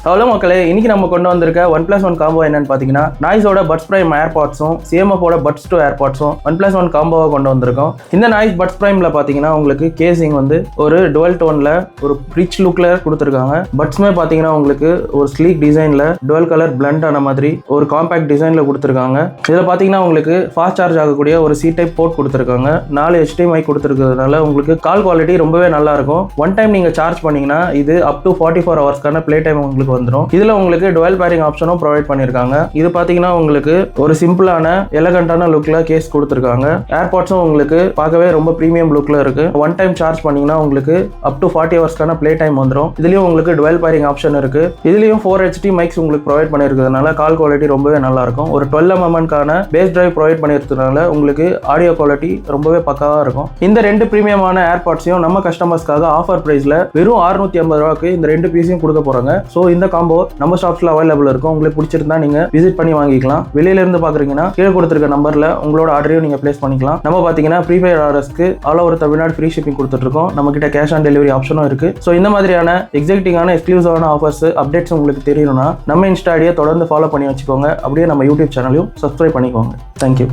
Hello மக்களே, இன்னைக்கு நம்ம கொண்டு வந்திருக்க OnePlus1 காம்போ என்னன்னு பாத்தீங்கன்னா நாய்ஸோட பட்ஸ் பிரைம் ஏர்பாட்ஸும் CMFோட பட்ஸ் 2 ஏர்பாட்ஸும் OnePlus1 காம்போவை கொண்டு வந்திருக்கோம். இந்த நாய்ஸ் பட்ஸ் பிரைம்ல பாத்தீங்கன்னா உங்களுக்கு கேசிங் வந்து ஒரு டுவல் டோன்ல ஒரு ரிச் லுக்ல கொடுத்துருக்காங்க. பட்ஸ்மே பாத்தீங்கன்னா உங்களுக்கு ஒரு ஸ்லீக் டிசைன்ல டுவல் கலர் பிளண்ட் ஆன மாதிரி ஒரு காம்பாக்ட் டிசைன்ல கொடுத்துருக்காங்க. இதுல பாத்தீங்கன்னா உங்களுக்கு ஃபாஸ்ட் சார்ஜ் ஆகக்கூடிய ஒரு C டைப் போர்ட் கொடுத்துருக்காங்க. 4 HDMI கொடுத்துருக்கிறதுனால உங்களுக்கு கால் குவாலிட்டி ரொம்பவே நல்லா இருக்கும். ஒன் டைம் நீங்க சார்ஜ் பண்ணீங்கன்னா இது அப் டு 44 ஹவர்ஸ்க்கான பிளே டைம் உங்களுக்கு வந்துரும். இதுல உங்களுக்கு டுவல் பேரிங் ஆப்ஷனும் ப்ரொவைட் பண்ணிருக்காங்க. இது பாத்தீங்கன்னா உங்களுக்கு ஒரு சிம்பிளான எலகண்டான லுக்ல கேஸ் கொடுத்துருக்காங்க. ஏர்பாட்ஸும் உங்களுக்கு பார்க்கவே ரொம்ப பிரீமியம் லுக்ல இருக்கு. ஒன் டைம் சார்ஜ் பண்ணீங்கன்னா உங்களுக்கு அப் டு 40 ஹவர்ஸ்க்கான பிளே டைம் வந்துரும். இதுலயும் உங்களுக்கு டுவல் பேரிங் ஆப்ஷன் இருக்கு. இதுலயும் 4 HD மைக்ஸ் உங்களுக்கு ப்ரொவைட் பண்ணிருக்கிறதுனால கால் குவாலிட்டி ரொம்பவே நல்லா இருக்கும். ஒரு 12mm கான பேஸ் டிரைவ் ப்ரொவைட் பண்ணிருக்கிறதுனால உங்களுக்கு ஆடியோ குவாலிட்டி ரொம்பவே பக்காவா இருக்கும். இந்த ரெண்டு பிரீமியமான ஏர்பாட்ஸையும் நம்ம கஸ்டமர்ஸ்க்காக ஆஃபர் பிரைஸ்ல வெறும் 650 ரூபாய்க்கு இந்த ரெண்டு பீஸையும் கொடுக்க போறாங்க. சோ இந்த காம்போ நம்ம ஷாப்ஸ்ல அவைலபிள் இருக்கும். உங்களுக்கு பிடிச்சிருந்தா நீங்க விசிட் பண்ணி வாங்கிக்கலாம். வெளியில இருந்து பாக்குறீங்கன்னா கீழே கொடுத்திருக்க நம்பர்ல உங்களோட ஆர்டரையும் நீங்க பிளேஸ் பண்ணிக்கலாம். நம்ம பாத்தீங்கன்னா ப்ரீபெய்ட் ஆர்டர்ஸ்க்கு all over Tamil Nadu free shipping கொடுத்துட்டு இருக்கோம். நம்ம கிட்ட கேஷ் ஆன் டெலிவரி ஆப்ஷனும் இருக்கு. சோ இந்த மாதிரியான எக்ஸைட்டிங்கான எக்ஸ்க்ளூசிவான ஆஃபர்ஸ் அப்டேட்ஸ் உங்களுக்கு தெரியணும்னா நம்ம இன்ஸ்டா ஐடியை தொடர்ந்து ஃபாலோ பண்ணி வச்சுக்கோங்க. அப்படியே நம்ம யூடியூப் சேனலையும் சப்ஸ்கிரைப் பண்ணிக்கோங்க. தேங்க்யூ.